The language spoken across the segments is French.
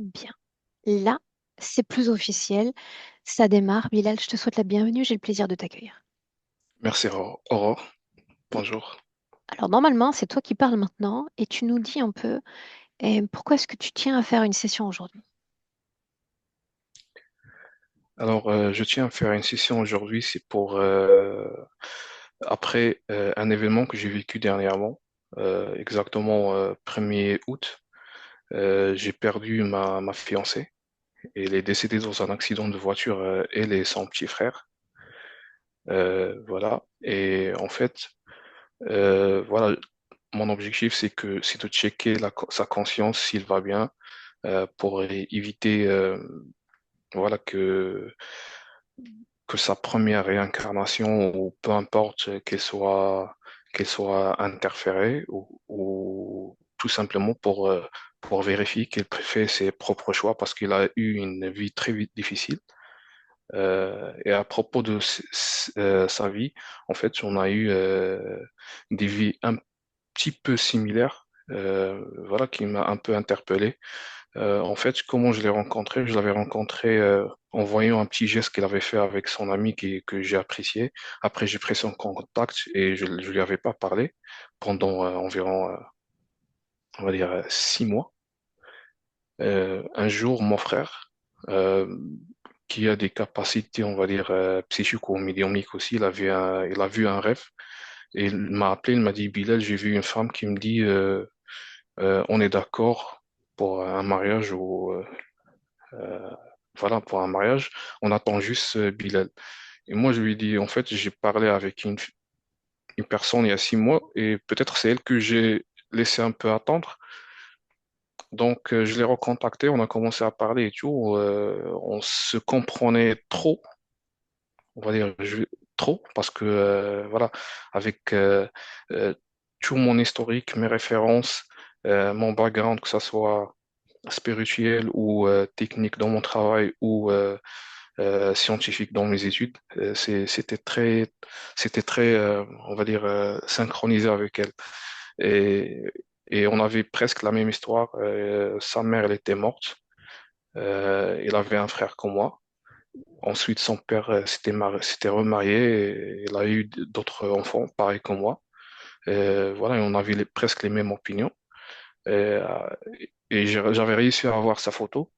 Bien. Là, c'est plus officiel. Ça démarre. Bilal, je te souhaite la bienvenue. J'ai le plaisir de t'accueillir. Merci Aurore. Bonjour. Alors, normalement, c'est toi qui parles maintenant et tu nous dis un peu pourquoi est-ce que tu tiens à faire une session aujourd'hui? Alors, je tiens à faire une session aujourd'hui, c'est pour après un événement que j'ai vécu dernièrement, exactement 1er août. J'ai perdu ma fiancée. Elle est décédée dans un accident de voiture, elle et son petit frère. Voilà. Et en fait, voilà, mon objectif, c'est de checker sa conscience, s'il va bien, pour éviter voilà que sa première réincarnation, ou peu importe qu'elle soit interférée, ou tout simplement pour vérifier qu'elle fait ses propres choix parce qu'il a eu une vie difficile. Et à propos de sa vie, en fait, on a eu des vies un petit peu similaires, voilà, qui m'a un peu interpellé. En fait, comment je l'ai rencontré? Je l'avais rencontré en voyant un petit geste qu'il avait fait avec son ami que j'ai apprécié. Après, j'ai pris son contact et je lui avais pas parlé pendant environ, on va dire, 6 mois. Un jour, mon frère, euh, qui a des capacités, on va dire, psychiques ou médiumniques aussi, il a vu un rêve et il m'a appelé, il m'a dit, Bilal, j'ai vu une femme qui me dit, on est d'accord pour un mariage ou euh, voilà, pour un mariage, on attend juste Bilal. Et moi, je lui ai dit, en fait, j'ai parlé avec une personne il y a 6 mois et peut-être c'est elle que j'ai laissé un peu attendre. Donc, je l'ai recontacté, on a commencé à parler et tout. On se comprenait trop, on va dire trop, parce que, voilà, avec euh, tout mon historique, mes références, mon background, que ce soit spirituel ou technique dans mon travail ou scientifique dans mes études. C'était très, on va dire, synchronisé avec elle. Et, et on avait presque la même histoire. Sa mère, elle était morte. Il avait un frère comme moi. Ensuite, son père s'était remarié et il a eu d'autres enfants, pareil comme moi. Voilà, et on avait presque les mêmes opinions. Et, j'avais réussi à avoir sa photo.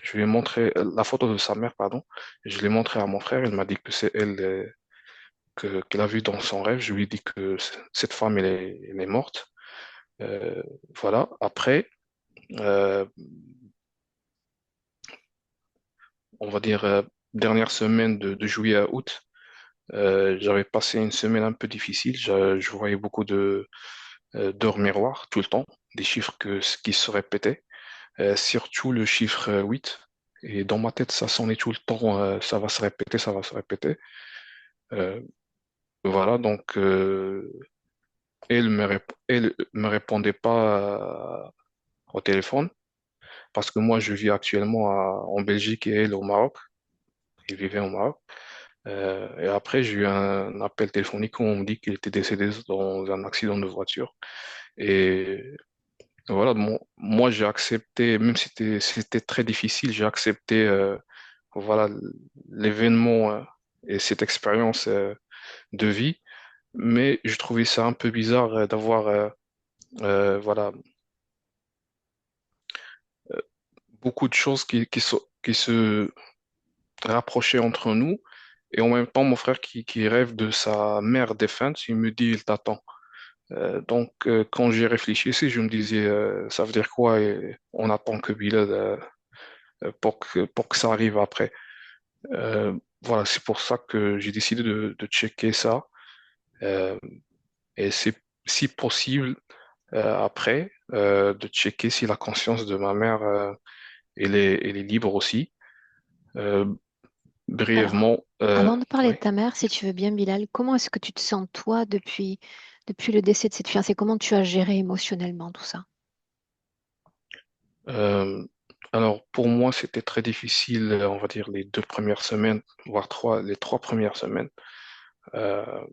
Je lui ai montré la photo de sa mère, pardon. Je l'ai montré à mon frère. Il m'a dit que c'est elle qu'il a vue dans son rêve. Je lui ai dit que cette femme, elle est morte. Euh, voilà. Après, euh, on va dire dernière semaine de juillet à août, j'avais passé une semaine un peu difficile. Je voyais beaucoup d'heures miroirs tout le temps, des chiffres qui se répétaient, surtout le chiffre 8. Et dans ma tête, ça sonnait tout le temps, ça va se répéter, ça va se répéter. Euh, Voilà, donc elle me répondait pas au téléphone parce que moi je vis actuellement en Belgique et elle au Maroc. Il vivait au Maroc. Et après j'ai eu un appel téléphonique où on me dit qu'il était décédé dans un accident de voiture. Et voilà, moi j'ai accepté, même si c'était très difficile, j'ai accepté voilà l'événement et cette expérience de vie. Mais je trouvais ça un peu bizarre d'avoir voilà, euh, beaucoup de choses qui se rapprochaient entre nous. Et en même temps, mon frère qui rêve de sa mère défunte, il me dit, il t'attend. Donc, quand j'y réfléchissais, je me disais, ça veut dire quoi? Et on attend que Bilal pour que ça arrive après. Voilà, c'est pour ça que j'ai décidé de checker ça. Euh, et c'est si possible, après, de checker si la conscience de ma mère elle est libre aussi. Euh, Alors, Brièvement, avant de parler oui. de ta mère, si tu veux bien, Bilal, comment est-ce que tu te sens toi depuis le décès de cette fiancée? Comment tu as géré émotionnellement tout ça? Euh, alors, pour moi, c'était très difficile, on va dire, les 2 premières semaines, voire les 3 premières semaines. Euh,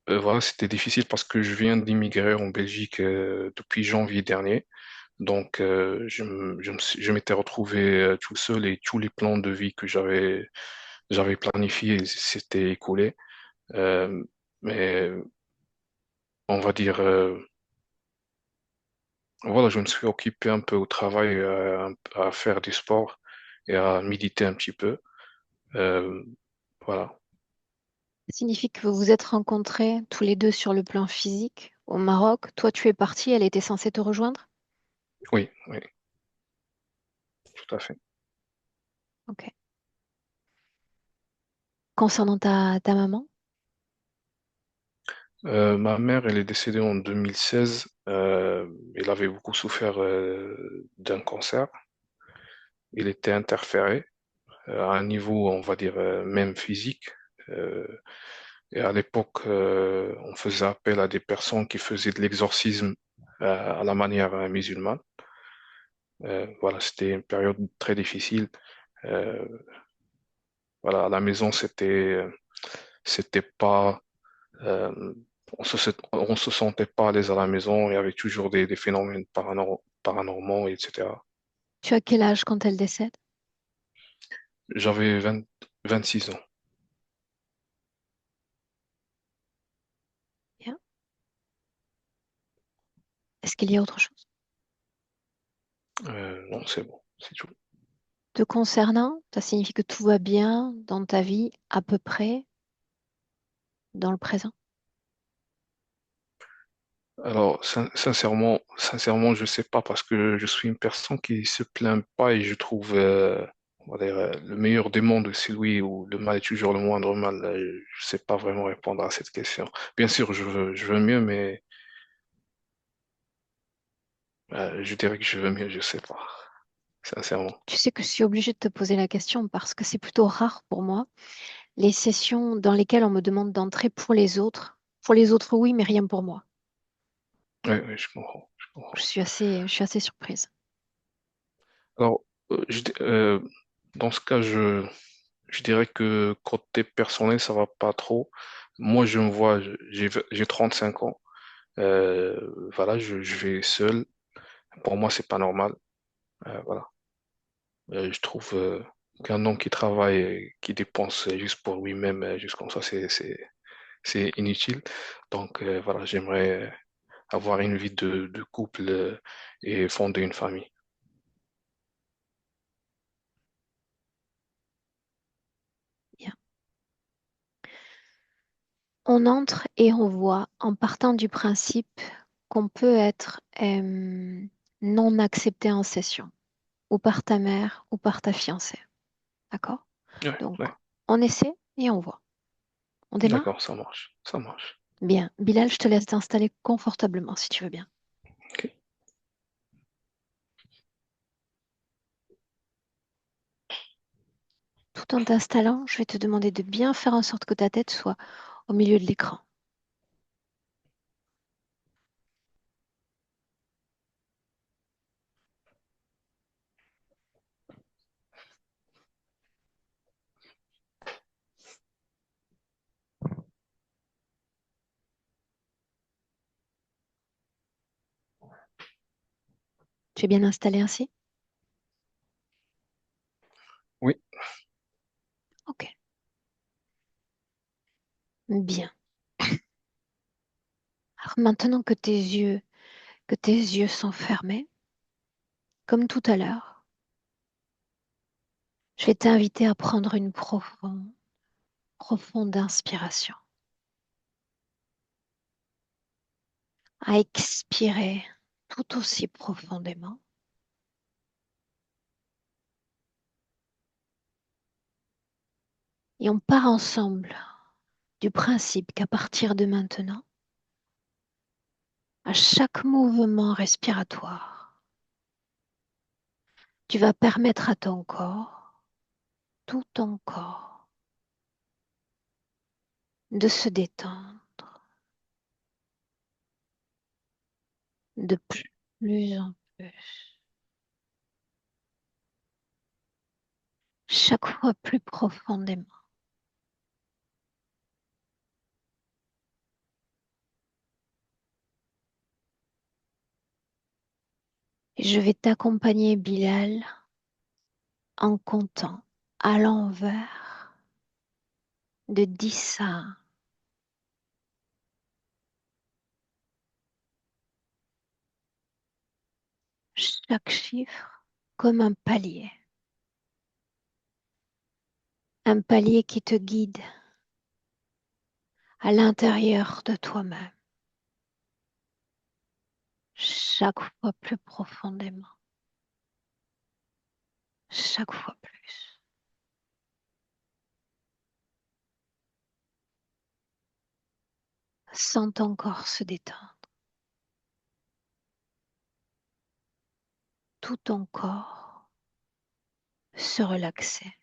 voilà, c'était difficile parce que je viens d'immigrer en Belgique depuis janvier dernier. Donc, je m'étais retrouvé tout seul et tous les plans de vie que j'avais planifiés s'étaient écoulés. Euh, mais on va dire, voilà, je me suis occupé un peu au travail, à faire du sport et à méditer un petit peu. Euh, voilà. Ça signifie que vous vous êtes rencontrés tous les deux sur le plan physique au Maroc. Toi, tu es parti, elle était censée te rejoindre? Oui, oui, tout à fait. Ok. Concernant ta maman, Ma mère, elle est décédée en 2016. Elle avait beaucoup souffert d'un cancer. Il était interféré à un niveau, on va dire, même physique. Euh, et à l'époque, on faisait appel à des personnes qui faisaient de l'exorcisme à la manière musulmane. Voilà, c'était une période très difficile. Euh, voilà, à la maison, c'était pas, euh, on se sentait pas à l'aise à la maison. Il y avait toujours des phénomènes paranormaux, etc. tu as quel âge quand elle décède? J'avais 26 ans. Bien. Est-ce qu'il y a autre chose? Non, c'est bon, c'est tout. Te concernant, ça signifie que tout va bien dans ta vie à peu près dans le présent. Alors, sincèrement, je sais pas parce que je suis une personne qui se plaint pas et je trouve, on va dire, le meilleur des mondes, c'est lui où le mal est toujours le moindre mal. Je sais pas vraiment répondre à cette question. Bien sûr, je veux mieux, mais je dirais que je veux mieux, je sais pas, sincèrement. Tu sais que je suis obligée de te poser la question parce que c'est plutôt rare pour moi. Les sessions dans lesquelles on me demande d'entrer pour les autres. Pour les autres, oui, mais rien pour moi. Oui, oui, je comprends, je comprends. Je suis assez surprise. Alors, dans ce cas, je dirais que côté personnel, ça va pas trop. Moi, je me vois, j'ai 35 ans. Voilà, je vais seul. Pour moi, c'est pas normal. Voilà. Je trouve qu'un homme qui travaille, qui dépense juste pour lui-même, juste comme ça, c'est inutile. Donc, voilà, j'aimerais avoir une vie de couple et fonder une famille. Bien. On entre et on voit en partant du principe qu'on peut être non accepté en session, ou par ta mère ou par ta fiancée. D'accord? Ouais, Donc, ouais. on essaie et on voit. On démarre? D'accord, ça marche. Ça marche. Bien. Bilal, je te laisse t'installer confortablement si tu veux bien. Ok. Tout en t'installant, je vais te demander de bien faire en sorte que ta tête soit au milieu de l'écran. Tu es bien installé ainsi? Oui, Ok. Bien. Alors maintenant que tes yeux sont fermés, comme tout à l'heure, je vais t'inviter à prendre une profonde inspiration, à expirer tout aussi profondément. Et on part ensemble du principe qu'à partir de maintenant, à chaque mouvement respiratoire, tu vas permettre à ton corps, tout ton corps, de se détendre de plus en plus, chaque fois plus profondément. Et Je vais t'accompagner, Bilal, en comptant à l'envers de 10 à 1. Chaque chiffre comme un palier qui te guide à l'intérieur de toi-même, chaque fois plus profondément, chaque fois plus. Sens ton corps se détendre, tout ton corps se relaxer.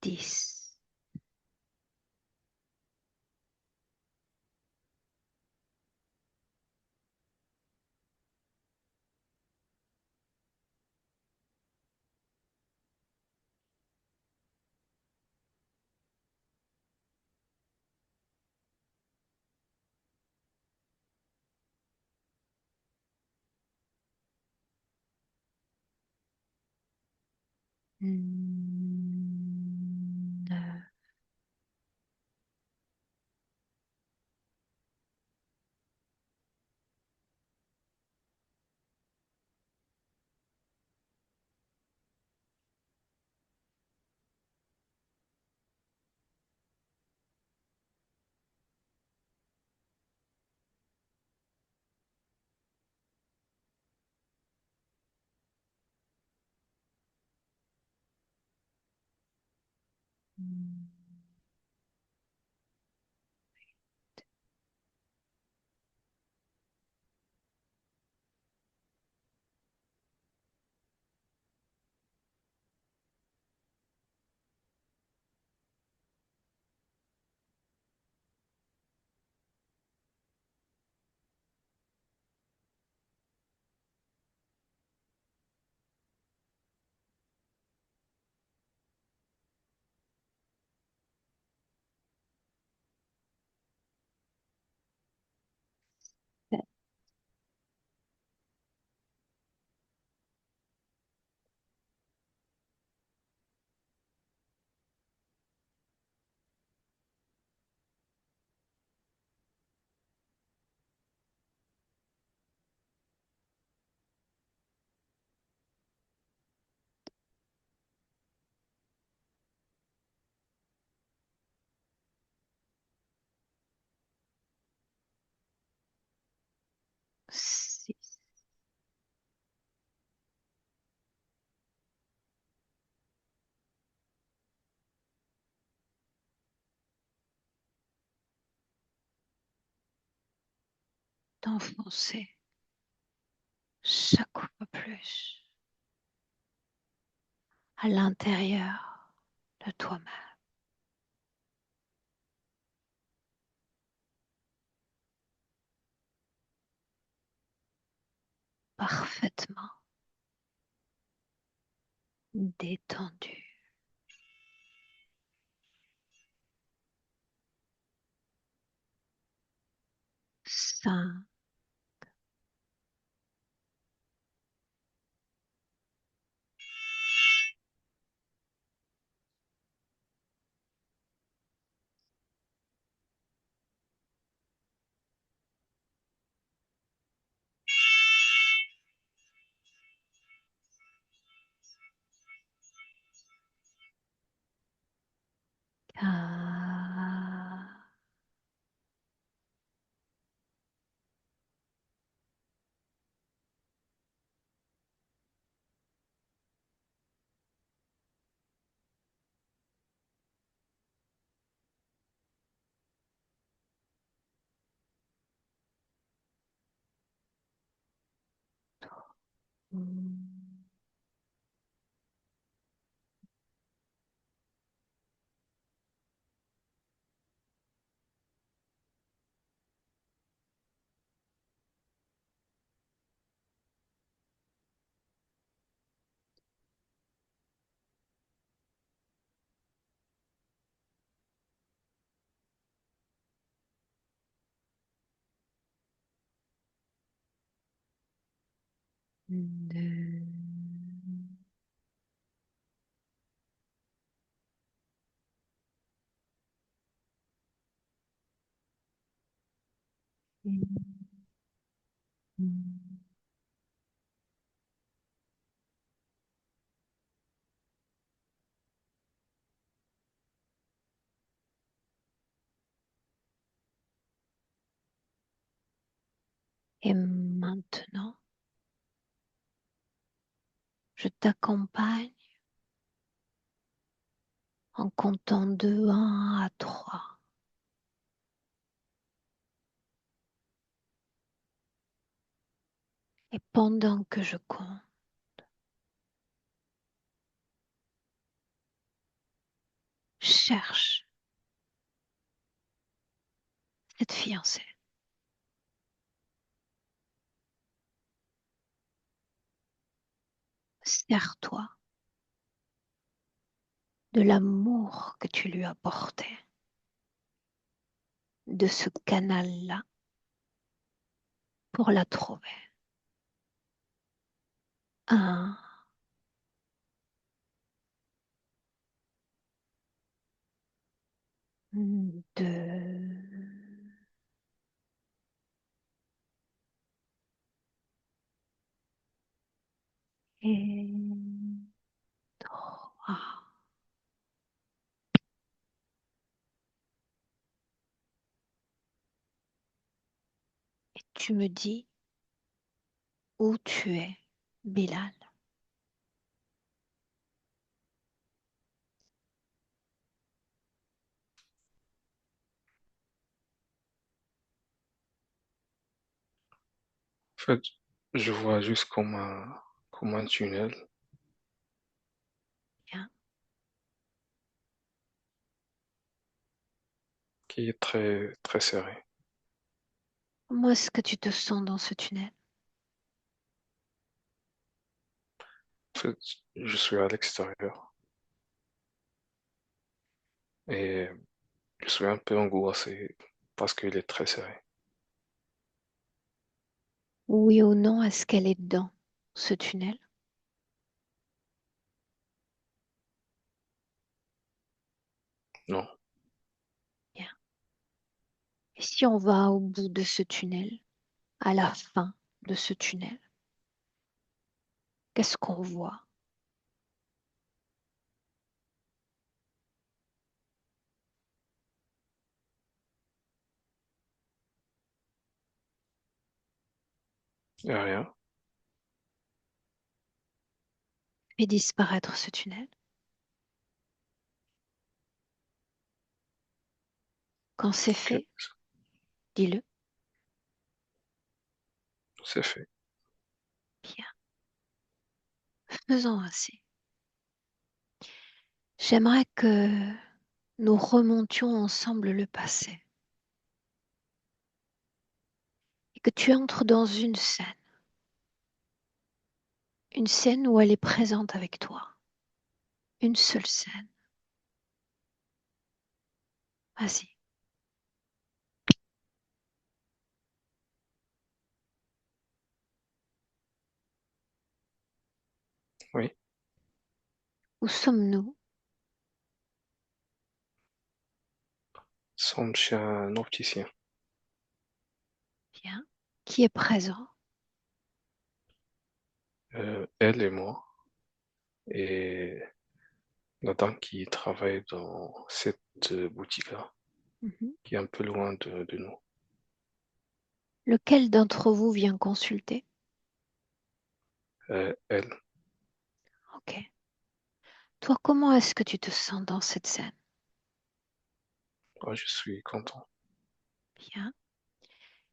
10. Six. T'enfoncer chaque fois plus à l'intérieur de toi-même, parfaitement détendu. 5, De... Et maintenant, je t'accompagne en comptant de 1 à 3. Et pendant que je compte, cherche cette fiancée. Sers-toi de l'amour que tu lui as porté, de ce canal-là pour la trouver. 1, 2, et 3. Et tu me dis où tu es, Bilal. En fait, je vois juste comme un tunnel Bien. qui est très, très serré. Comment est-ce que tu te sens dans ce tunnel? En fait, je suis à l'extérieur et je suis un peu angoissé parce qu'il est très serré. Oui ou non, est-ce qu'elle est dans ce tunnel? Non, Bien. Et si on va au bout de ce tunnel, à la fin de ce tunnel, qu'est-ce qu'on voit? il n'y a rien. Fait disparaître ce tunnel. Quand c'est Ok, fait, dis-le. c'est fait. Bien. Faisons ainsi. J'aimerais que nous remontions ensemble le passé et que tu entres dans une scène où elle est présente avec toi, une seule scène. Vas-y. Oui, Où sommes-nous? semble chez un opticien. Bien. Qui est présent? Elle et moi et la dame qui travaille dans cette boutique-là, Mhm. qui est un peu loin de nous. Lequel d'entre vous vient consulter? Elle, Ok. Toi, comment est-ce que tu te sens dans cette scène? moi, je suis content. Bien.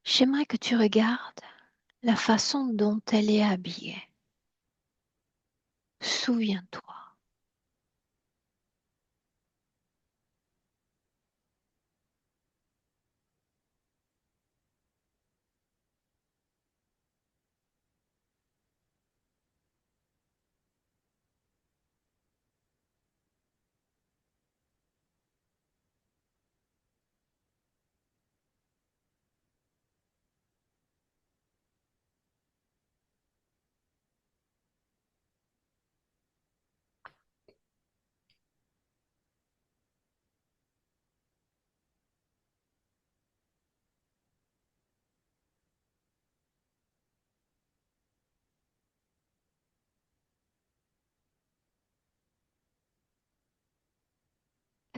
J'aimerais que tu regardes la façon dont elle est habillée. Souviens-toi.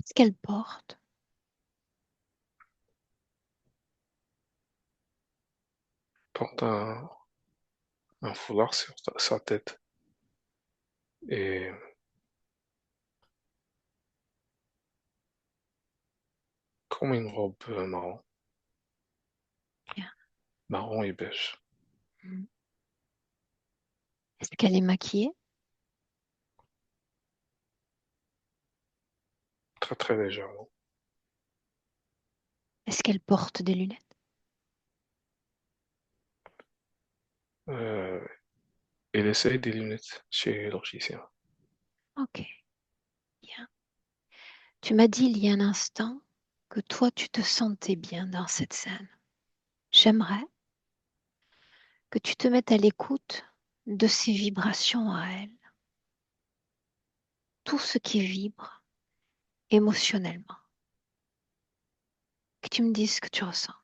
Qu'est-ce qu'elle porte? Porte un foulard sur sa tête et comme une robe Bien. marron et beige. Mm. Est-ce qu'elle est maquillée? Très très légèrement. Est-ce qu'elle porte des lunettes? Euh, Elle essaye des lunettes chez l'orgicien. Ok, bien. Tu m'as dit il y a un instant que toi, tu te sentais bien dans cette scène. J'aimerais que tu te mettes à l'écoute de ces vibrations à elle, tout ce qui vibre émotionnellement, que tu me dises ce que tu ressens.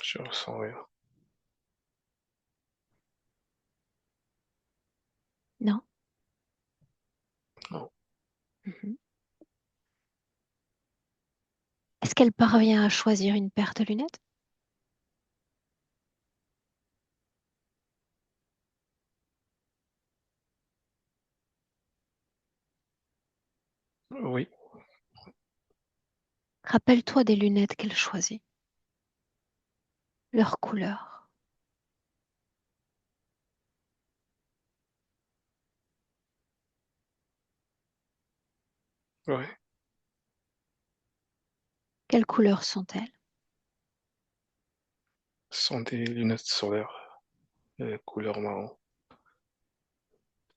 Je ressens rien. Non? Non. Mhm. Est-ce qu'elle parvient à choisir une paire de lunettes? Oui, Rappelle-toi des lunettes qu'elle choisit, leur couleur. oui. Quelles couleurs sont-elles? Ce sont des lunettes solaires, couleur marron,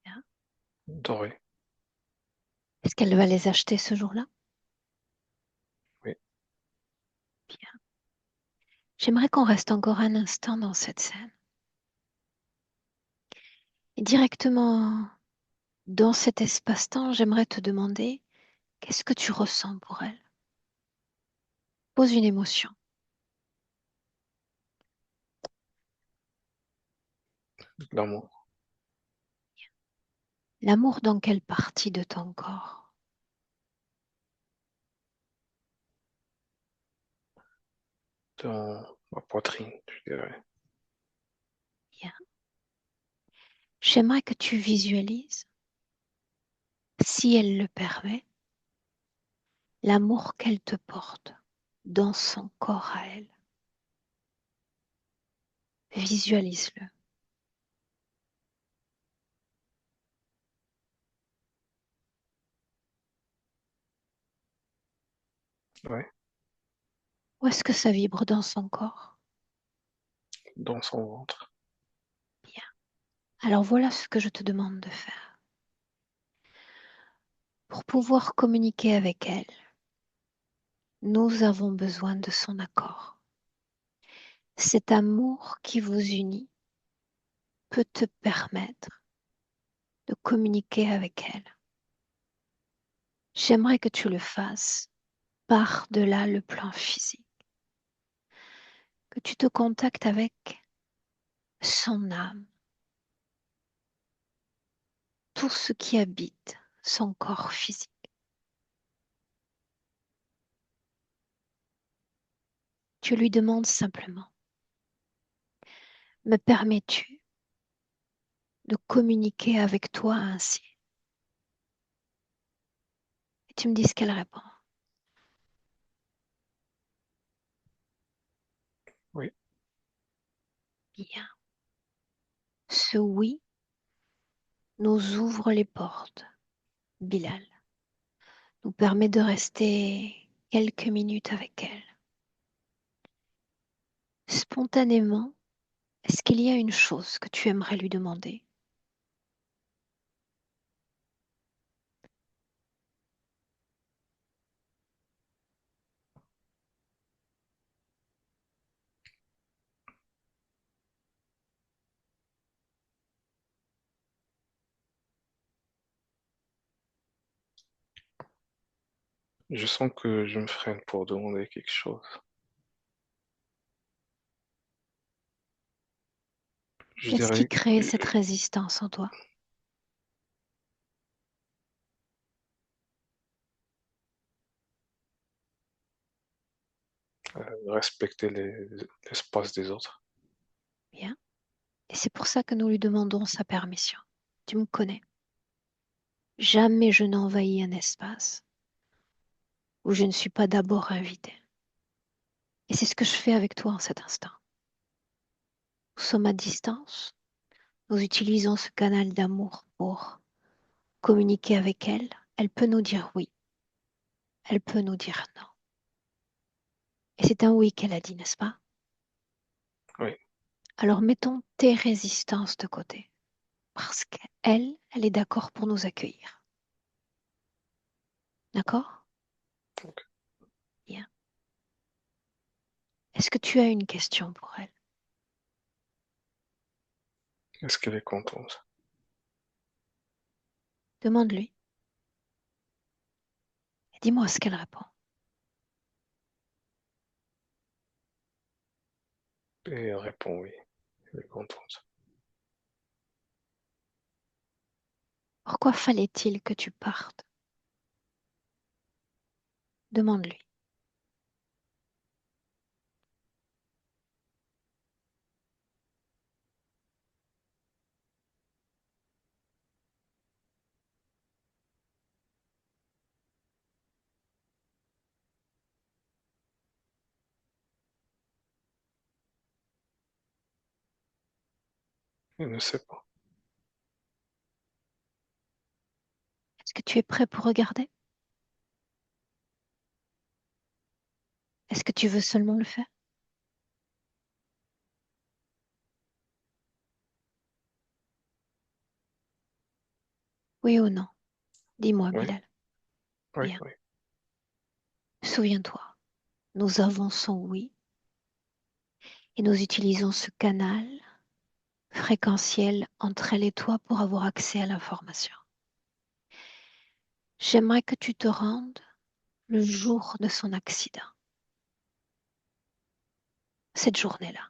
Bien. doré. Est-ce qu'elle va les acheter ce jour-là? Oui, Bien. J'aimerais qu'on reste encore un instant dans cette scène. Et directement dans cet espace-temps, j'aimerais te demander qu'est-ce que tu ressens pour elle? Pose une émotion. l'amour, L'amour dans quelle partie de ton corps? dans ma poitrine, je dirais. Bien. J'aimerais que tu visualises, si elle le permet, l'amour qu'elle te porte dans son corps à elle. Visualise-le. Oui, Où est-ce que ça vibre dans son corps? dans son ventre. Bien. Alors voilà ce que je te demande de faire. Pour pouvoir communiquer avec elle, nous avons besoin de son accord. Cet amour qui vous unit peut te permettre de communiquer avec elle. J'aimerais que tu le fasses par-delà le plan physique, que tu te contactes avec son âme, tout ce qui habite son corps physique. Tu lui demandes simplement, me permets-tu de communiquer avec toi ainsi? Et tu me dis ce qu'elle répond. Oui, Bien. Ce oui nous ouvre les portes, Bilal, nous permet de rester quelques minutes avec elle. Spontanément, est-ce qu'il y a une chose que tu aimerais lui demander? Je sens que je me freine pour demander quelque chose. Je Qu'est-ce qui dirais crée cette résistance en toi? respecter l'espace des autres. Bien. Et c'est pour ça que nous lui demandons sa permission. Tu me connais. Jamais je n'envahis un espace où je ne suis pas d'abord invitée. Et c'est ce que je fais avec toi en cet instant. Nous sommes à distance. Nous utilisons ce canal d'amour pour communiquer avec elle. Elle peut nous dire oui. Elle peut nous dire non. Et c'est un oui qu'elle a dit, n'est-ce pas? Oui, Alors mettons tes résistances de côté. Parce qu'elle, elle est d'accord pour nous accueillir. D'accord? ok. Bien. Est-ce que tu as une question pour elle? Est-ce qu'elle est contente? Demande-lui. Et dis-moi ce qu'elle répond. Et elle répond oui, elle est contente. Pourquoi fallait-il que tu partes? Demande-lui. Elle ne sait pas. Est-ce que tu es prêt pour regarder? Est-ce que tu veux seulement le faire? Oui ou non? Dis-moi, Oui, Bilal. oui, Bien. oui. Souviens-toi, nous avançons oui et nous utilisons ce canal fréquentiel entre elle et toi pour avoir accès à l'information. J'aimerais que tu te rendes le jour de son accident, cette journée-là.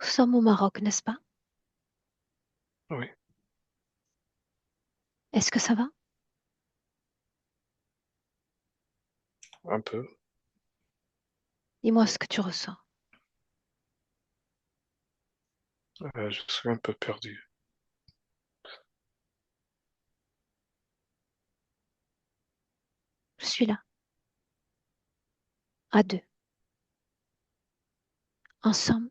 Nous sommes au Maroc, n'est-ce pas? Oui, Est-ce que ça va? un peu. Dis-moi ce que tu ressens. Je suis un peu perdu. Je suis là, à deux, ensemble,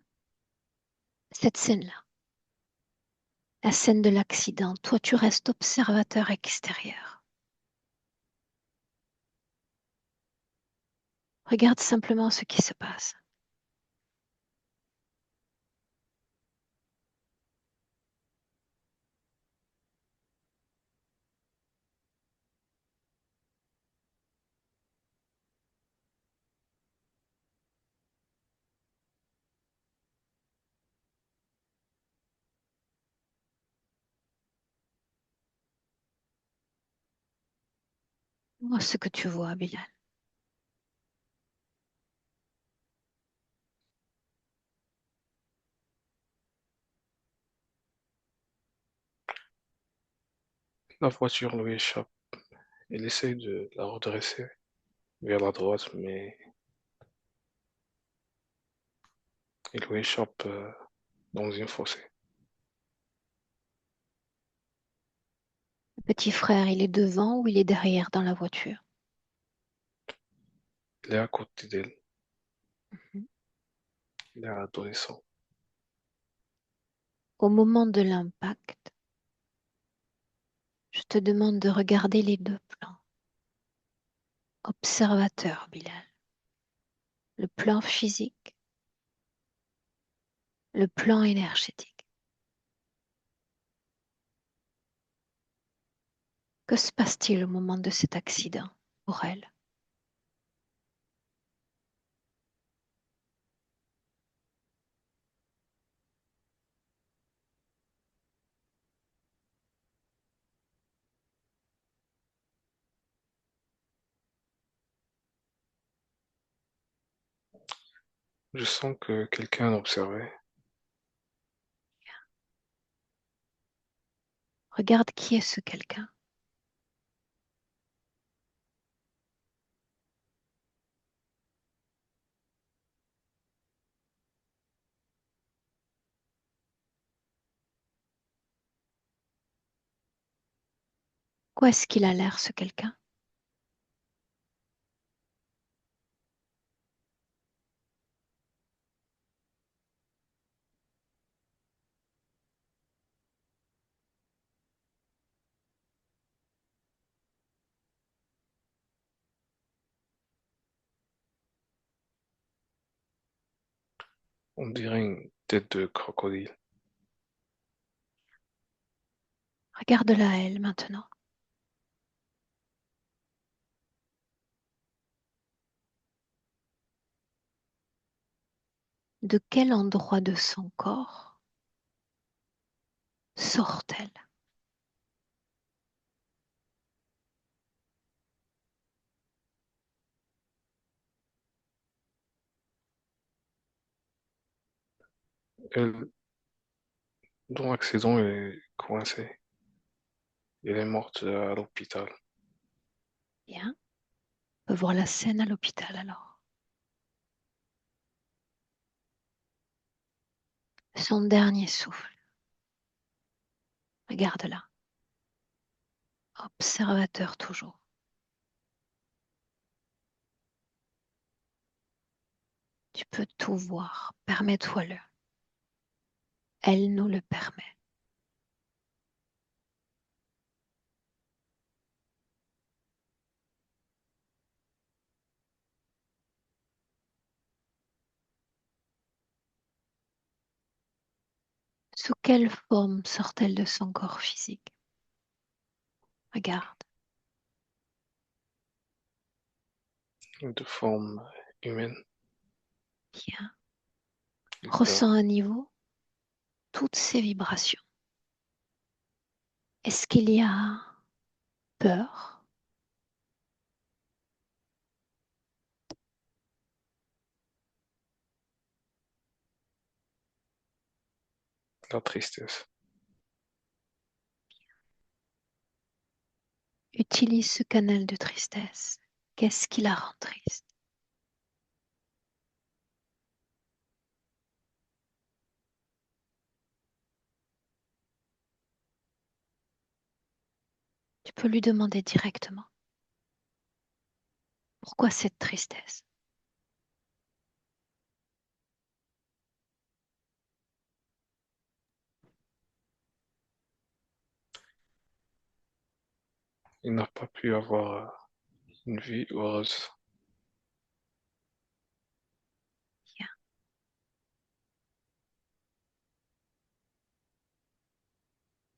cette scène-là, la scène de l'accident. Toi, tu restes observateur extérieur. Regarde simplement ce qui se passe. Dis-moi ce que tu vois, Bilal. La voiture lui échappe. Il essaye de la redresser vers la droite, mais il lui échappe dans une fossée. Le petit frère, il est devant ou il est derrière dans la voiture? Il est à côté d'elle. Mhm. Il est adolescent. Au moment de l'impact, je te demande de regarder les deux plans. Observateur, Bilal. Le plan physique, le plan énergétique. Que se passe-t-il au moment de cet accident? pour elle. Je sens que quelqu'un l'observait. Regarde qui est ce quelqu'un. Quoi est-ce qu'il a l'air, ce quelqu'un? On dirait une tête de crocodile. Regarde-la, elle, maintenant. De quel endroit de son corps sort-elle? Elle, dont l'accident est coincé. Elle est morte à l'hôpital. Bien. On peut voir la scène à l'hôpital alors. Son dernier souffle. Regarde-la. Observateur toujours. Tu peux tout voir. Permets-toi-le. Elle nous le permet. Sous quelle forme sort-elle de son corps physique? Regarde. De forme humaine. Bien. Il Ressens pleure. à niveau toutes ces vibrations. Est-ce qu'il y a peur? La tristesse. Utilise ce canal de tristesse. Qu'est-ce qui la rend triste? Tu peux lui demander directement. Pourquoi cette tristesse? Il n'a pas pu avoir une vie heureuse. Bien.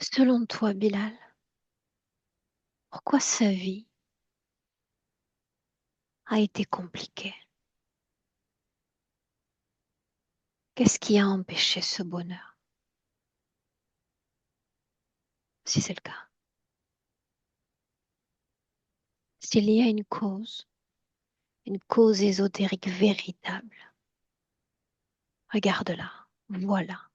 Selon toi, Bilal, pourquoi sa vie a été compliquée? Qu'est-ce qui a empêché ce bonheur, si c'est le cas? S'il y a une cause ésotérique véritable, regarde-la, voilà.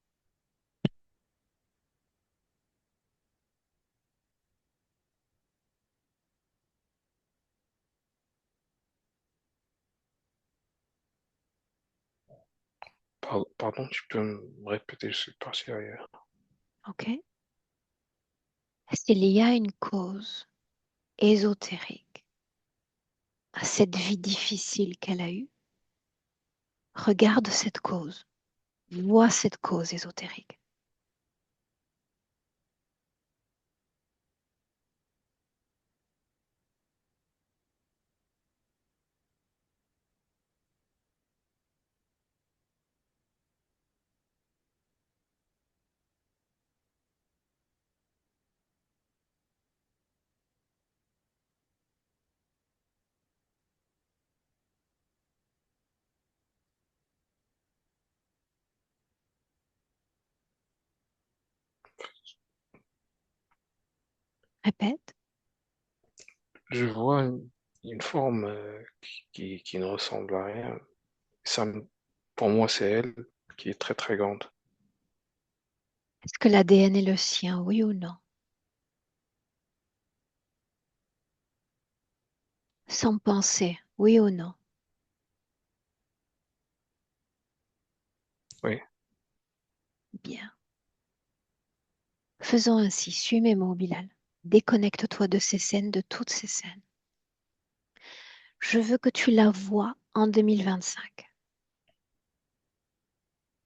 Pardon, tu peux me répéter, je suis parti ailleurs. OK? S'il y a une cause ésotérique à cette vie difficile qu'elle a eue, regarde cette cause, vois cette cause ésotérique. Répète. Je vois une forme qui ne ressemble à rien. Ça, pour moi, c'est elle qui est très très grande. Est-ce que l'ADN est le sien, oui ou non? Sans penser, oui ou non? Oui, Bien. Faisons ainsi, suis mes mots, Bilal. Déconnecte-toi de ces scènes, de toutes ces scènes. Je veux que tu la vois en 2025.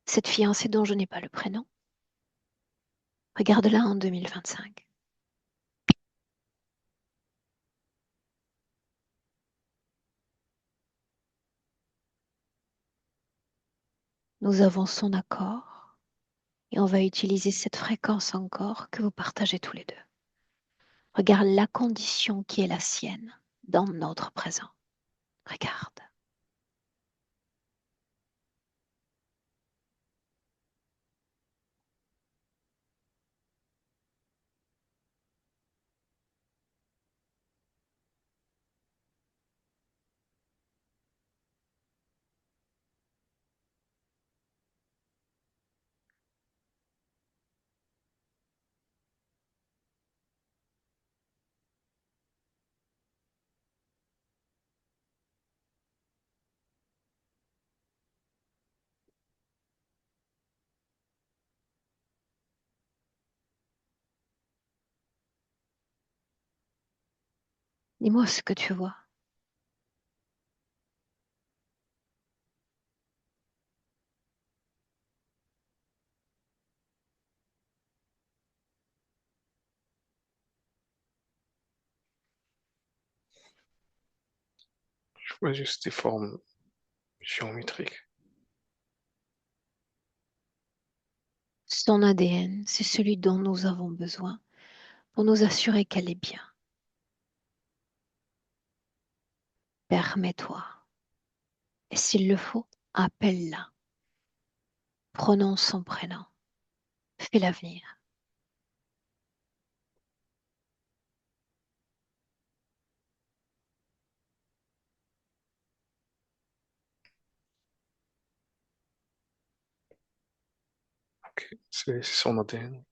Cette fiancée dont je n'ai pas le prénom, regarde-la en 2025. Nous avons son accord et on va utiliser cette fréquence encore que vous partagez tous les deux. Regarde la condition qui est la sienne dans notre présent. Regarde. Dis-moi ce que tu vois. je vois juste des formes géométriques. Son ADN, c'est celui dont nous avons besoin pour nous assurer qu'elle est bien. Permets-toi. Et s'il le faut, appelle-la. Prononce son prénom. Fais l'avenir. Ok, c'est son ADN.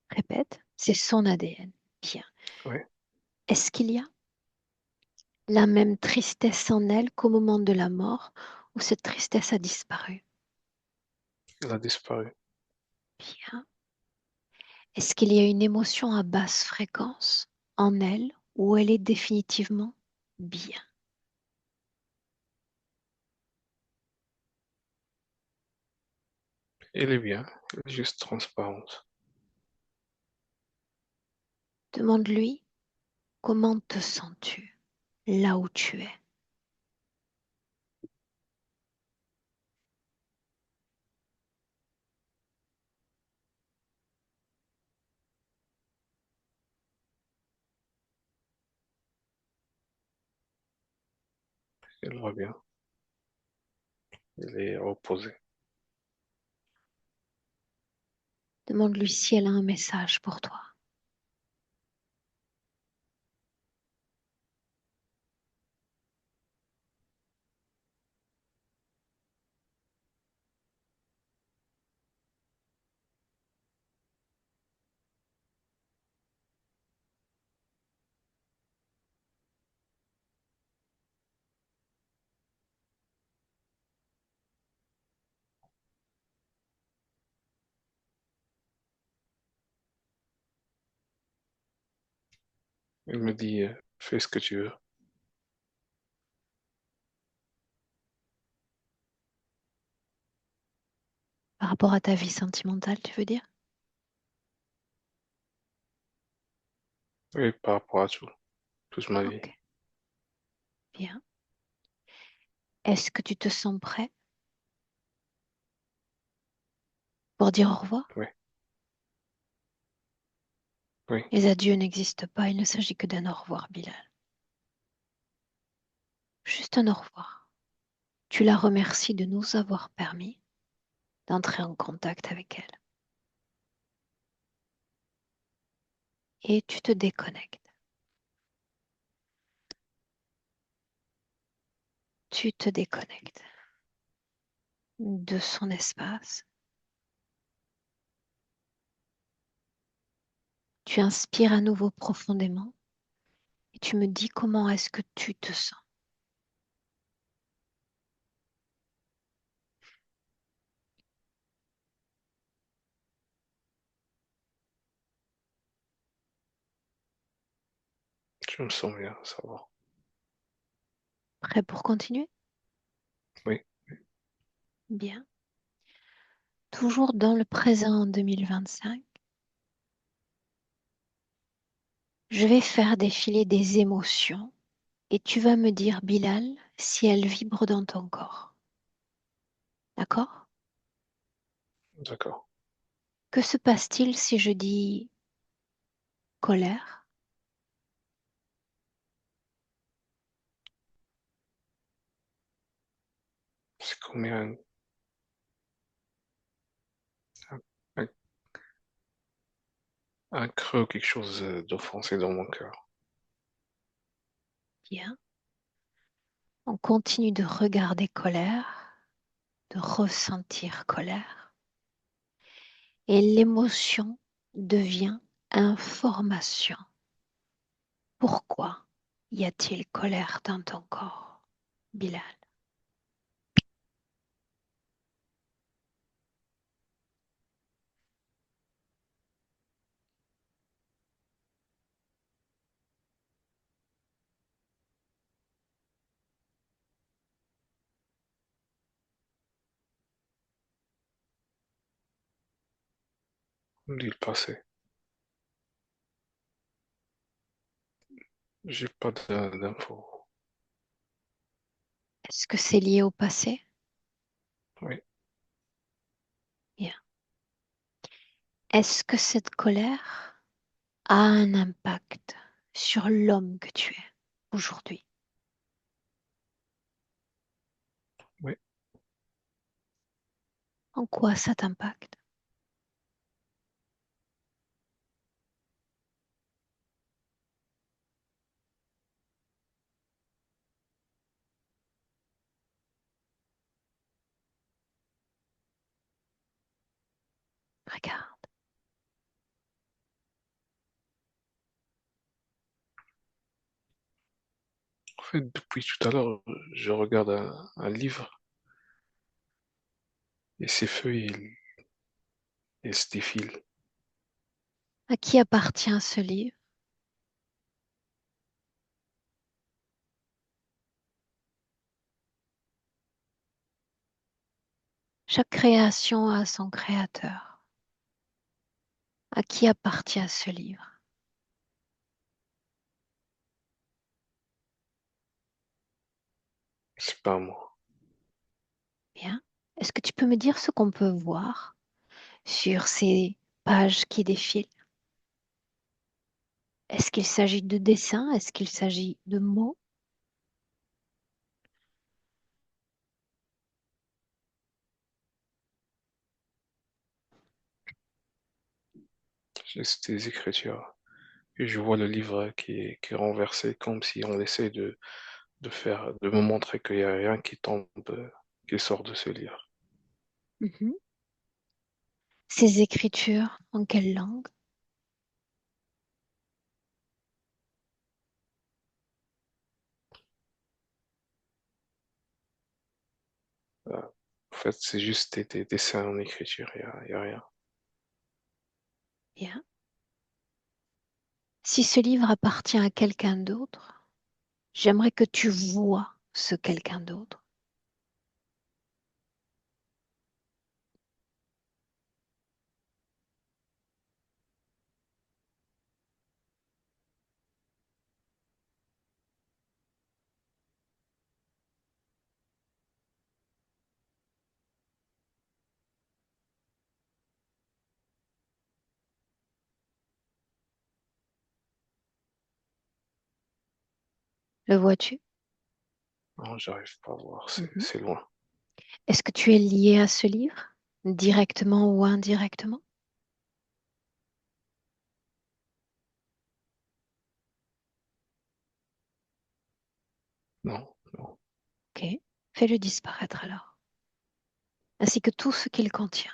Répète, c'est son ADN. Bien. Oui, Est-ce qu'il y a la même tristesse en elle qu'au moment de la mort où cette tristesse a disparu? il a disparu. Bien. Est-ce qu'il y a une émotion à basse fréquence en elle ou elle est définitivement bien? Il est bien, il est juste transparente. Demande-lui comment te sens-tu là où tu es. Il va bien, il est reposé. Demande-lui si elle a un message pour toi. Il me dit, fais ce que tu veux. Par rapport à ta vie sentimentale, tu veux dire? Oui, par rapport à tout, toute ma vie. Ok, bien. Est-ce que tu te sens prêt pour dire au revoir? Oui, oui, Les adieux n'existent pas, il ne s'agit que d'un au revoir, Bilal. Juste un au revoir. Tu la remercies de nous avoir permis d'entrer en contact avec elle. et tu te déconnectes. Tu te déconnectes de son espace. Tu inspires à nouveau profondément et tu me dis comment est-ce que tu te sens. Je me sens bien, ça va. Prêt pour continuer? Oui, Bien. Toujours dans le présent en 2025, je vais faire défiler des émotions et tu vas me dire, Bilal, si elles vibrent dans ton corps. D'accord? d'accord. Que se passe-t-il si je dis colère, C'est comme un, un creux, quelque chose d'offensé dans mon cœur. bien. On continue de regarder colère, de ressentir colère, et l'émotion devient information. Pourquoi y a-t-il colère dans ton corps, Bilal? L'île passé. J'ai pas d'infos. Est-ce que c'est lié au passé? Oui, Bien. Est-ce que cette colère a un impact sur l'homme que tu es aujourd'hui? oui. En quoi ça t'impacte? Regarde. En fait, depuis tout à l'heure, je regarde un livre et ces feuilles, elles se défilent. À qui appartient ce livre? Chaque création a son créateur. À qui appartient ce livre? C'est pas à moi. Bien. Est-ce que tu peux me dire ce qu'on peut voir sur ces pages qui défilent? Est-ce qu'il s'agit de dessins? Est-ce qu'il s'agit de mots? C'est des écritures. Et je vois le livre qui est renversé comme si on essaie de me montrer qu'il n'y a rien qui tombe, qui sort de ce livre. Mhm. Ces écritures, en quelle langue? En fait, c'est juste des dessins en écriture, il y a rien. Bien. Si ce livre appartient à quelqu'un d'autre, j'aimerais que tu vois ce quelqu'un d'autre. Le vois-tu? Non, j'arrive pas à voir, Mhm. c'est loin. Est-ce que tu es lié à ce livre, directement ou indirectement? Non, non. Ok. Fais-le disparaître alors, ainsi que tout ce qu'il contient.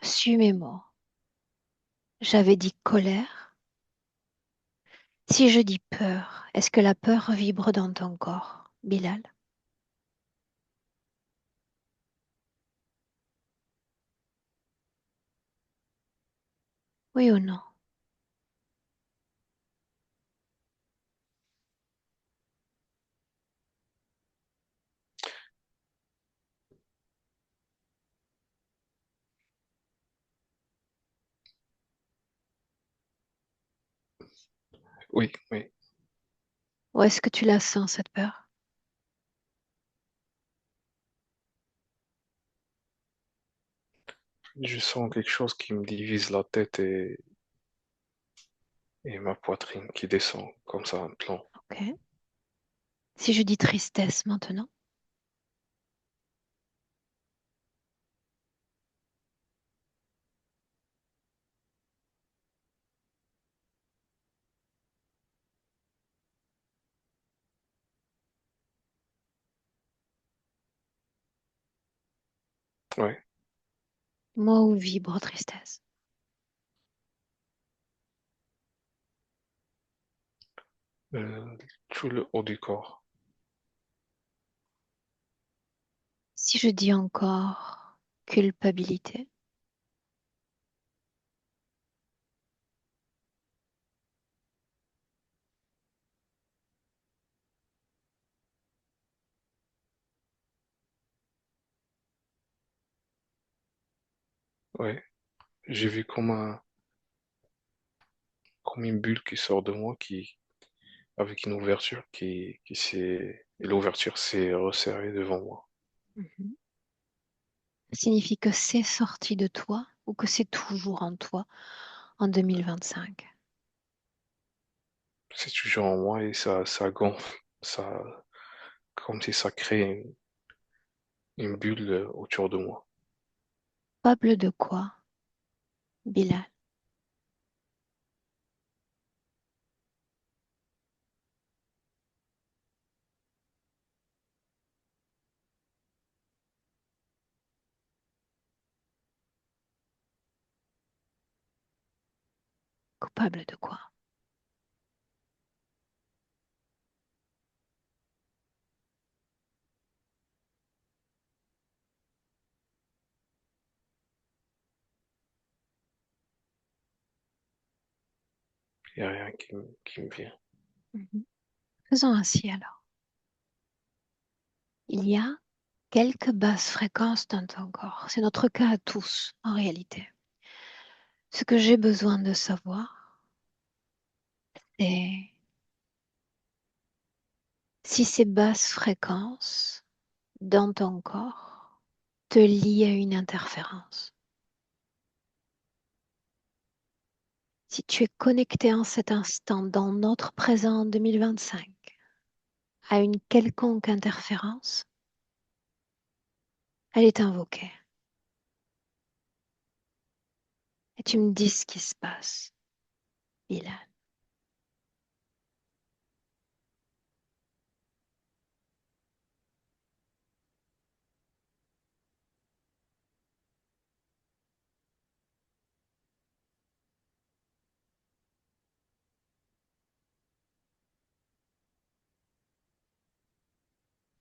Suis mes mots. J'avais dit colère. Si je dis peur, est-ce que la peur vibre dans ton corps, Bilal? Oui ou non? Oui, oui. Ou est-ce que tu la sens, cette peur? Je sens quelque chose qui me divise la tête et ma poitrine qui descend comme ça, un plan. Ok. Si je dis tristesse maintenant, Ouais. moi où vibre tristesse? Euh, tout le haut du corps. Si je dis encore culpabilité, Ouais. J'ai vu comme une bulle qui sort de moi avec une ouverture qui s'est, et l'ouverture s'est resserrée devant moi. mhm, signifie que c'est sorti de toi ou que c'est toujours en toi en 2025. C'est toujours en moi et ça gonfle. Ça, comme si ça crée une bulle autour de moi. Coupable de quoi, Bilal? Coupable de quoi? Il n'y a rien qui me vient. Mhm. Faisons ainsi alors. Il y a quelques basses fréquences dans ton corps. C'est notre cas à tous, en réalité. Ce que j'ai besoin de savoir, c'est si ces basses fréquences dans ton corps te lient à une interférence. Si tu es connecté en cet instant dans notre présent 2025 à une quelconque interférence, elle est invoquée. Et tu me dis ce qui se passe, Bilal.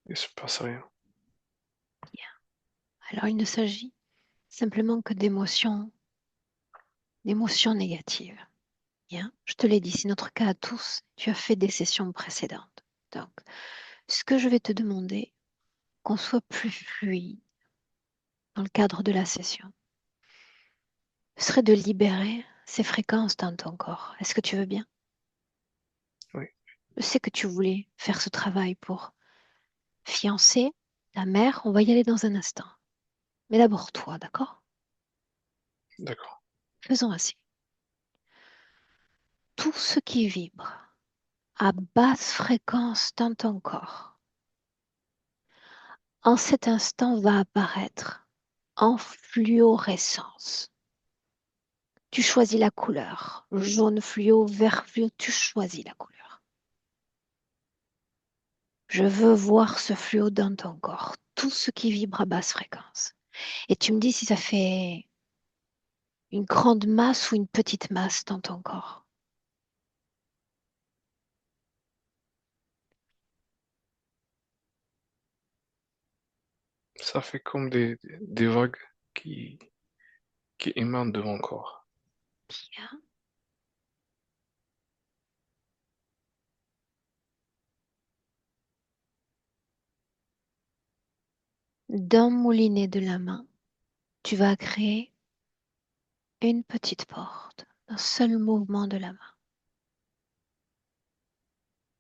Il ne se passe rien. Bien. Alors il ne s'agit simplement que d'émotions négatives. Bien, je te l'ai dit, c'est notre cas à tous. Tu as fait des sessions précédentes. Donc, ce que je vais te demander, qu'on soit plus fluide dans le cadre de la session, serait de libérer ces fréquences dans ton corps. Est-ce que tu veux bien? Oui, Je sais que tu voulais faire ce travail pour fiancer ta mère. On va y aller dans un instant. Mais d'abord toi, d'accord? d'accord. Faisons ainsi. Tout ce qui vibre à basse fréquence dans ton corps, en cet instant va apparaître en fluorescence. Tu choisis la couleur. Jaune fluo, vert fluo, tu choisis la couleur. Je veux voir ce fluo dans ton corps, tout ce qui vibre à basse fréquence. Et tu me dis si ça fait une grande masse ou une petite masse dans ton corps. Ça fait comme des vagues qui, qui émanent de mon corps. Bien. D'un moulinet de la main, tu vas créer une petite porte, un seul mouvement de la main.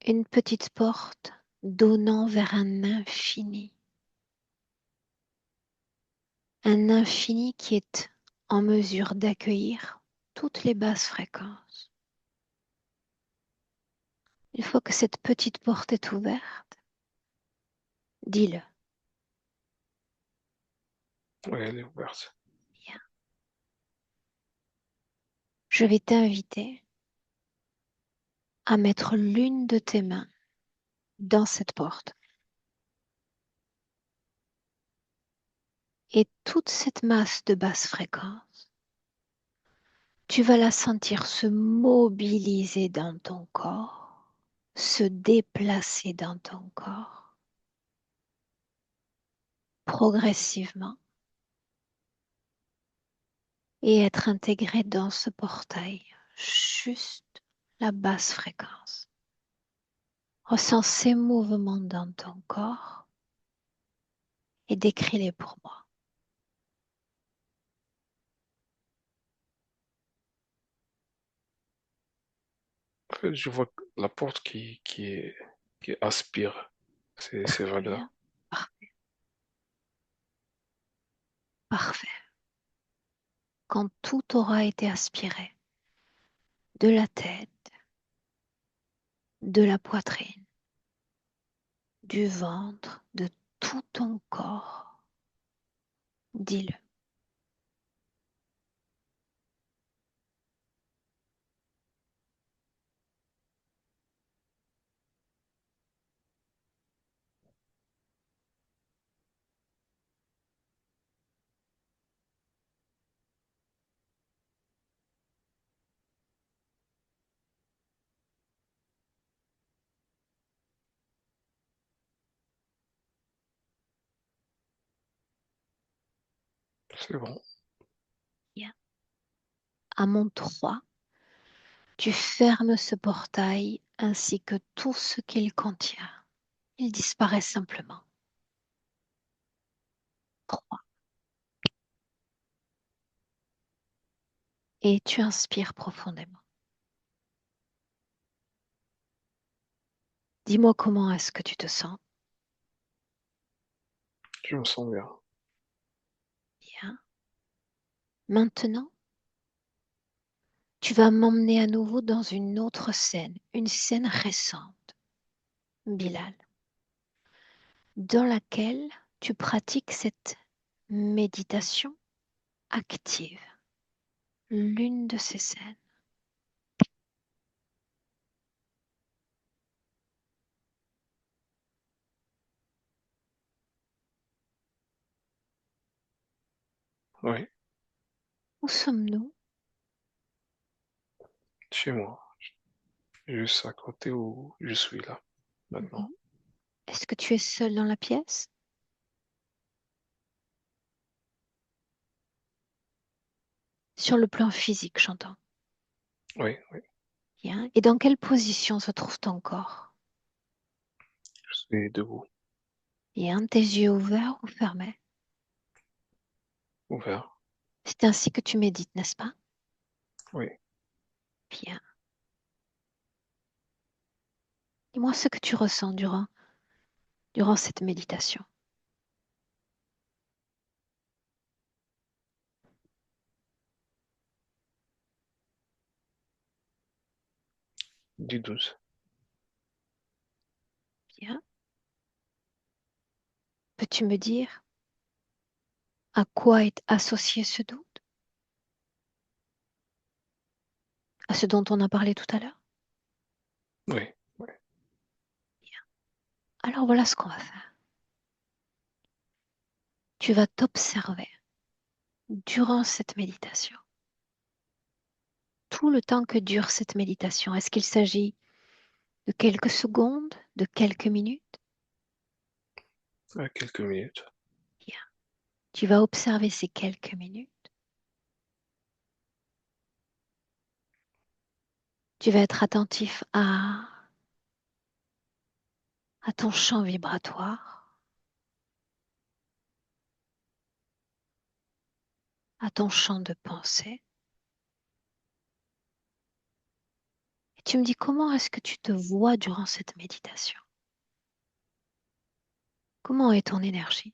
Une petite porte donnant vers un infini qui est en mesure d'accueillir toutes les basses fréquences. Une fois que cette petite porte est ouverte, dis-le. Oui, elle est ouverte. Bien. Je vais t'inviter à mettre l'une de tes mains dans cette porte. Et toute cette masse de basse fréquence, tu vas la sentir se mobiliser dans ton corps, se déplacer dans ton corps, progressivement, et être intégrée dans ce portail, juste la basse fréquence. Ressens ces mouvements dans ton corps et décris-les pour moi. En fait, je vois la porte qui aspire ces Très vagues-là. bien. Parfait. Quand tout aura été aspiré de la tête, de la poitrine, du ventre, de tout ton corps, dis-le. C'est bon. Bien. À mon 3, tu fermes ce portail ainsi que tout ce qu'il contient. Il disparaît simplement. 3. Et tu inspires profondément. Dis-moi comment est-ce que tu te sens. Je me sens bien. Bien. Maintenant, tu vas m'emmener à nouveau dans une autre scène, une scène récente, Bilal, dans laquelle tu pratiques cette méditation active, l'une de ces scènes. Oui, Où sommes-nous? chez moi. Juste à côté où je suis là, Mhm. maintenant. Est-ce que tu es seul dans la pièce? Sur le plan physique, j'entends. Oui, oui. Bien. Et dans quelle position se trouve ton corps? Je suis debout, Bien. Tes yeux ouverts ou fermés? ouvert. C'est ainsi que tu médites, n'est-ce pas? Oui. Bien. Dis-moi ce que tu ressens durant cette méditation. Du 12. Bien. Peux-tu me dire à quoi est associé ce doute? À ce dont on a parlé tout à l'heure? Oui, oui. Alors voilà ce qu'on va faire. Tu vas t'observer durant cette méditation. Tout le temps que dure cette méditation, est-ce qu'il s'agit de quelques secondes, de quelques minutes? À quelques minutes. Bien. Tu vas observer ces quelques minutes. Tu vas être attentif à ton champ vibratoire, à ton champ de pensée. Et tu me dis comment est-ce que tu te vois durant cette méditation? Comment est ton énergie?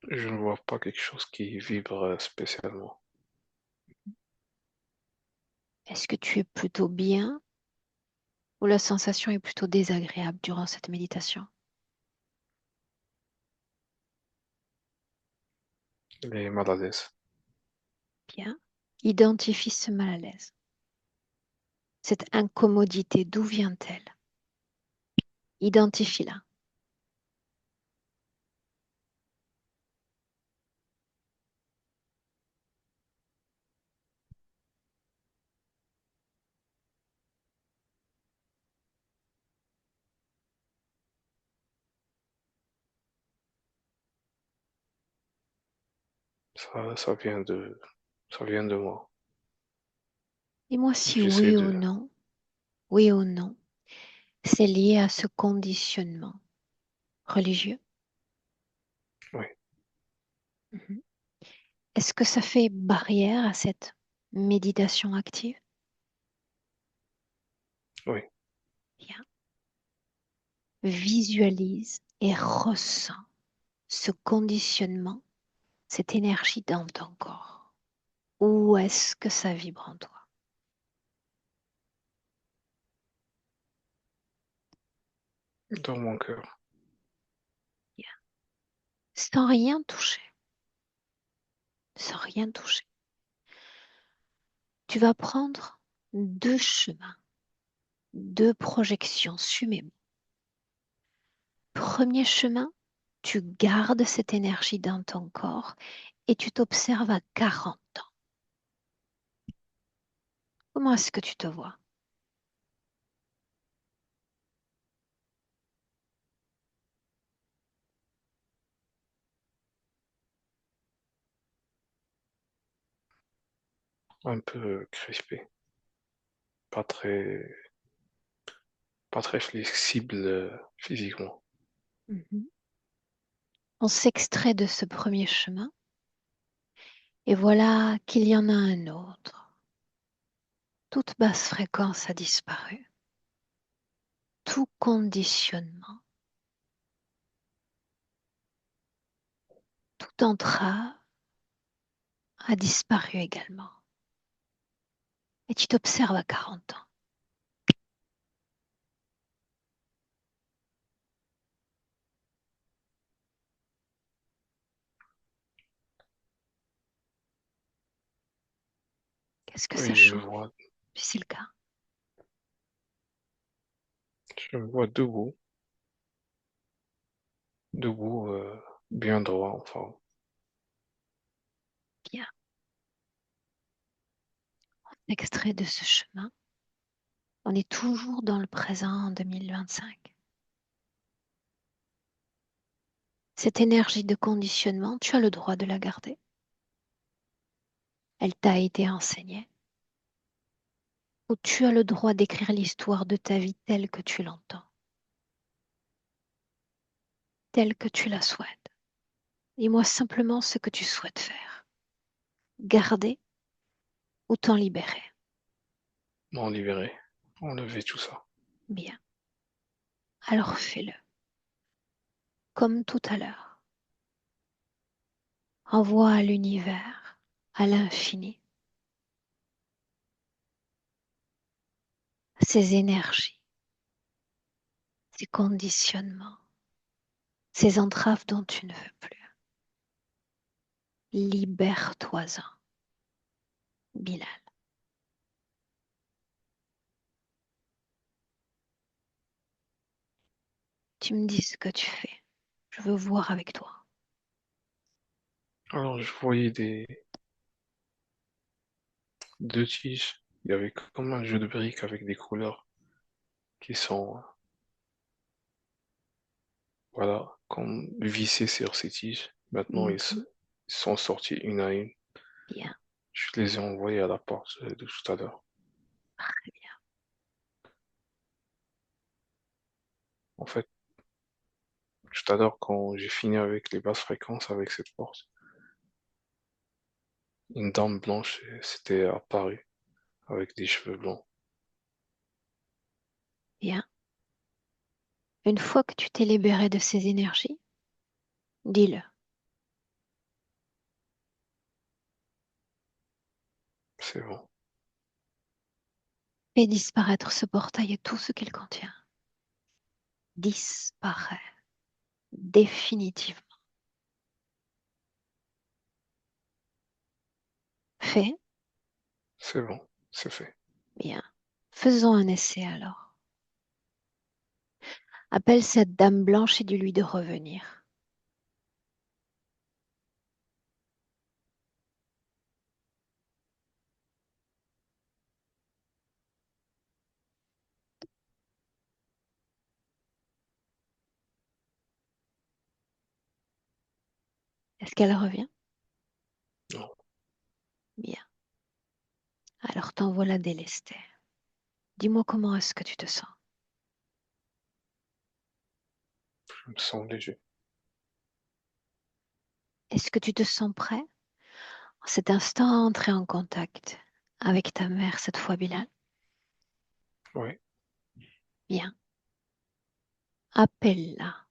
Je ne vois pas quelque chose qui vibre spécialement. Est-ce que tu es plutôt bien ou la sensation est plutôt désagréable durant cette méditation? Les mal à l'aise. Bien. Identifie ce mal à l'aise. Cette incommodité, d'où vient-elle? Identifie-la. Ça vient de moi. Dis-moi si J'essaie de, oui ou non, c'est lié à ce conditionnement religieux. oui, Mhm. Est-ce que ça fait barrière à cette méditation active? oui, Bien. Visualise et ressens ce conditionnement, cette énergie dans ton corps. Où est-ce que ça vibre en toi? dans mon cœur. Bien. Sans rien toucher, sans rien toucher. Tu vas prendre deux chemins, deux projections summément. Premier chemin, tu gardes cette énergie dans ton corps et tu t'observes à 40 ans. Comment est-ce que tu te vois? Un peu crispé. Pas très, pas très flexible physiquement. Mhm. On s'extrait de ce premier chemin et voilà qu'il y en a un autre. Toute basse fréquence a disparu. Tout conditionnement, toute entrave a disparu également. Et tu t'observes à 40 ans. Qu'est-ce que ça Oui, change? Si c'est le cas, je me vois debout, debout, bien droit, enfin. bien. Extrait de ce chemin, on est toujours dans le présent en 2025. Cette énergie de conditionnement, tu as le droit de la garder. Elle t'a été enseignée. Ou tu as le droit d'écrire l'histoire de ta vie telle que tu l'entends, telle que tu la souhaites. Dis-moi simplement ce que tu souhaites faire. Garder ou t'en libérer. M'en libérer, enlever tout ça. Bien. Alors fais-le. Comme tout à l'heure. Envoie à l'univers, à l'infini, ces énergies, ces conditionnements, ces entraves dont tu ne veux plus. Libère-toi-en, Bilal. Tu me dis ce que tu fais. Je veux voir avec toi. Alors, je voyais deux tiges. Il y avait comme un jeu de briques avec des couleurs qui sont, voilà, comme vissées sur ces tiges. Maintenant, Mhm. ils sont sortis une à une. Bien, Je les ai envoyés à la porte de tout à l'heure. très bien, En fait, tout à l'heure, quand j'ai fini avec les basses fréquences avec cette porte, une dame blanche s'était apparue avec des cheveux blancs. bien. Une fois que tu t'es libéré de ces énergies, dis-le. C'est bon, Fais disparaître ce portail et tout ce qu'il contient. Disparaît définitivement. Fais c'est bon, c'est fait. bien. Faisons un essai alors. Appelle cette dame blanche et dis-lui de revenir. Est-ce qu'elle revient? Non, Bien. Alors t'envoies la délester. Dis-moi comment est-ce que tu te sens? je me sens léger. Est-ce que tu te sens prêt en cet instant à entrer en contact avec ta mère cette fois, Bilal? Oui, Bien. Appelle-la.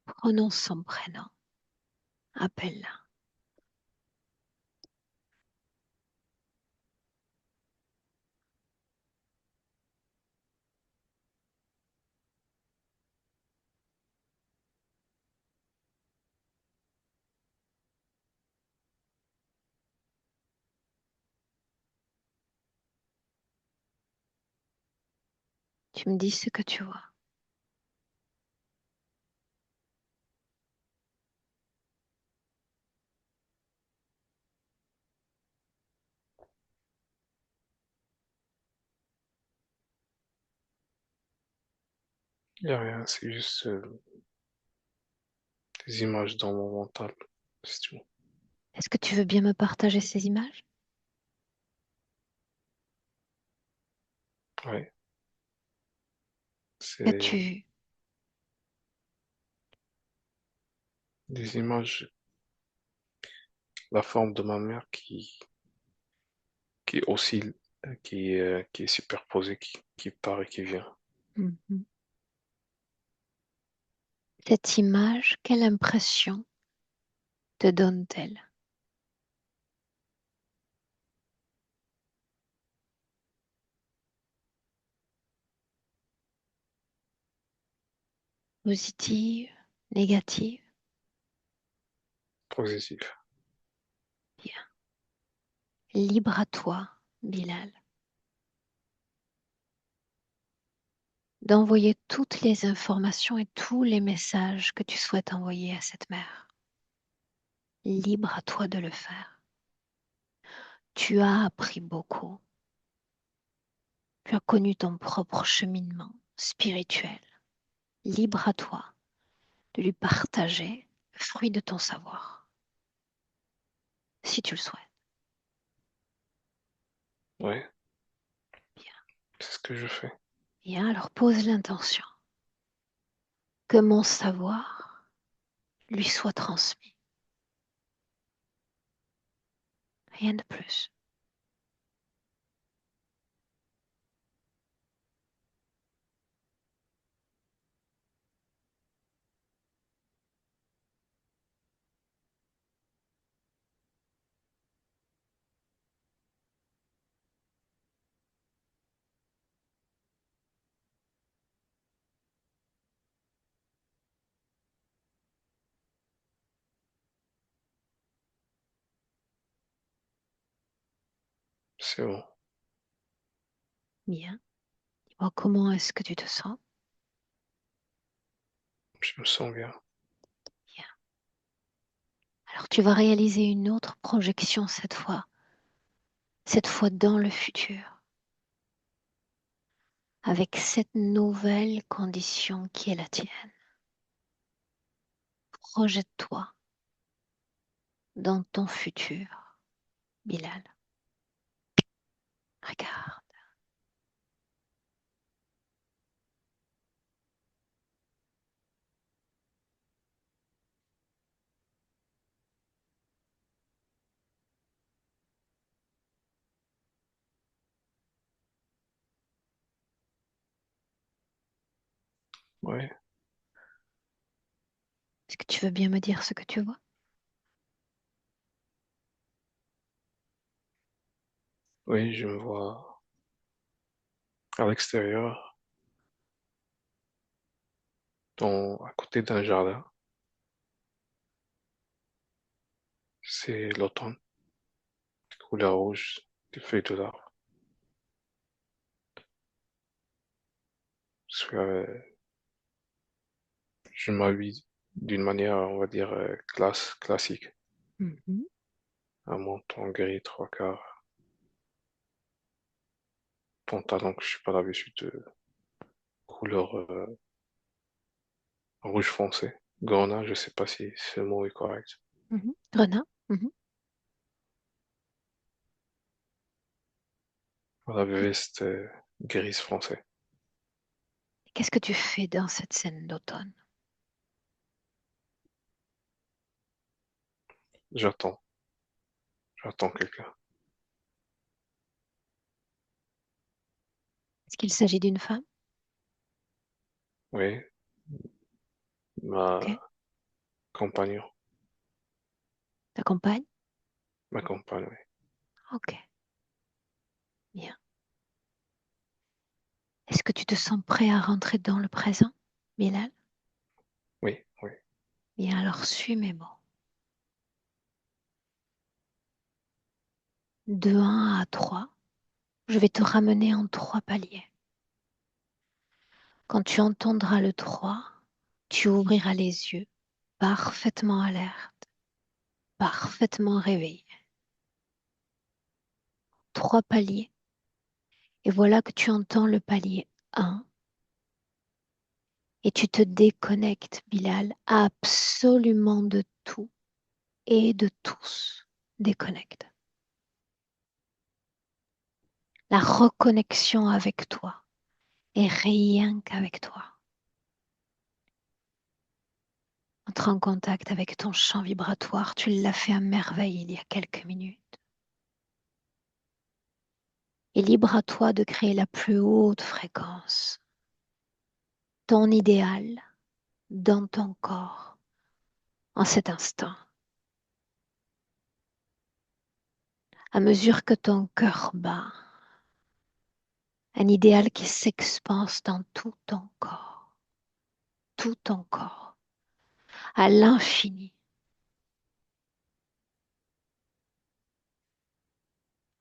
Prononce son prénom. Appelle-la. Tu me dis ce que tu vois. il n'y a rien, c'est juste des images dans mon mental, c'est tout. Est-ce que tu veux bien me partager ces images? Oui, Qu'as-tu c'est vu? des images, la forme de ma mère qui oscille, qui est superposée, qui part et qui vient. Mhm. Cette image, quelle impression te donne-t-elle? Positive, négative? Positif. Bien. Libre à toi, Bilal, d'envoyer toutes les informations et tous les messages que tu souhaites envoyer à cette mère. Libre à toi de le faire. Tu as appris beaucoup. Tu as connu ton propre cheminement spirituel. Libre à toi de lui partager le fruit de ton savoir, si tu le souhaites. Oui, Bien. c'est ce que je fais. Bien, alors pose l'intention que mon savoir lui soit transmis. Rien de plus. c'est bon. Bien. Dis-moi comment est-ce que tu te sens? Je me sens bien. Bien. Alors tu vas réaliser une autre projection cette fois dans le futur, avec cette nouvelle condition qui est la tienne. Projette-toi dans ton futur, Bilal. Regarde. Oui, Est-ce que tu veux bien me dire ce que tu vois? oui, je me vois à l'extérieur, à côté d'un jardin. C'est l'automne, couleur rouge, des feuilles de l'arbre. Je m'habille d'une manière, on va dire, classique. Mhm, Un menton gris, trois quarts, pantalon que je suis pas l'habitude de couleur rouge foncé. Grenat, je sais pas si ce mot est correct. mhm. Grenat. Mhm. La veste grise foncée. Qu'est-ce que tu fais dans cette scène d'automne? J'attends, j'attends quelqu'un. Est-ce qu'il s'agit d'une femme? Oui, Ok. ma compagnon, Ta compagne? ma compagne, oui. Ok. Bien. Est-ce que tu te sens prêt à rentrer dans le présent, Bilal? Oui, oui. Bien, alors suis mes mots. De 1 à 3, je vais te ramener en 3 paliers. Quand tu entendras le 3, tu ouvriras les yeux, parfaitement alerte, parfaitement réveillé. 3 paliers. Et voilà que tu entends le palier 1 et tu te déconnectes, Bilal, absolument de tout et de tous. Déconnecte. La reconnexion avec toi et rien qu'avec toi. Entre en contact avec ton champ vibratoire. Tu l'as fait à merveille il y a quelques minutes. Et libre à toi de créer la plus haute fréquence, ton idéal dans ton corps en cet instant. À mesure que ton cœur bat, un idéal qui s'expanse dans tout ton corps, à l'infini.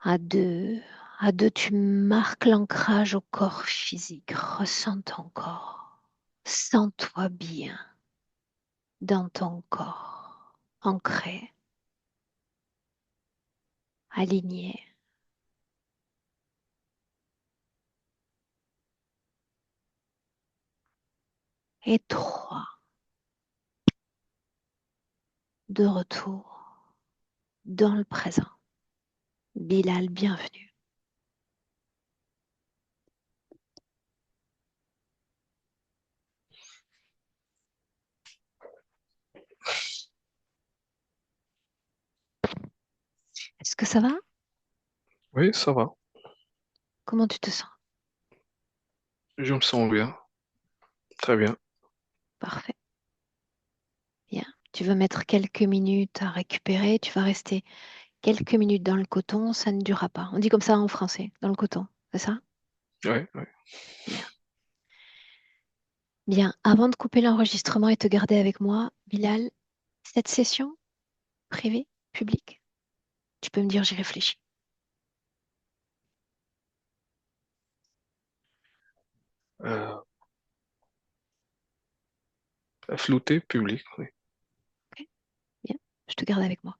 À deux, à deux, tu marques l'ancrage au corps physique. Ressens ton corps. Sens-toi bien dans ton corps, ancré, aligné. Et 3, de retour dans le présent. Bilal, bienvenue. Est-ce que ça va? Oui, ça va. Comment tu te sens? Je me sens bien. Très bien. Parfait. Bien. Tu veux mettre quelques minutes à récupérer. Tu vas rester quelques minutes dans le coton. Ça ne durera pas. On dit comme ça en français, dans le coton. C'est ça? Oui, oui. Bien. Bien. Avant de couper l'enregistrement et te garder avec moi, Bilal, cette session privée, publique, tu peux me dire j'y réfléchis. Euh, Flouté, public, oui. Ok, bien, je te garde avec moi.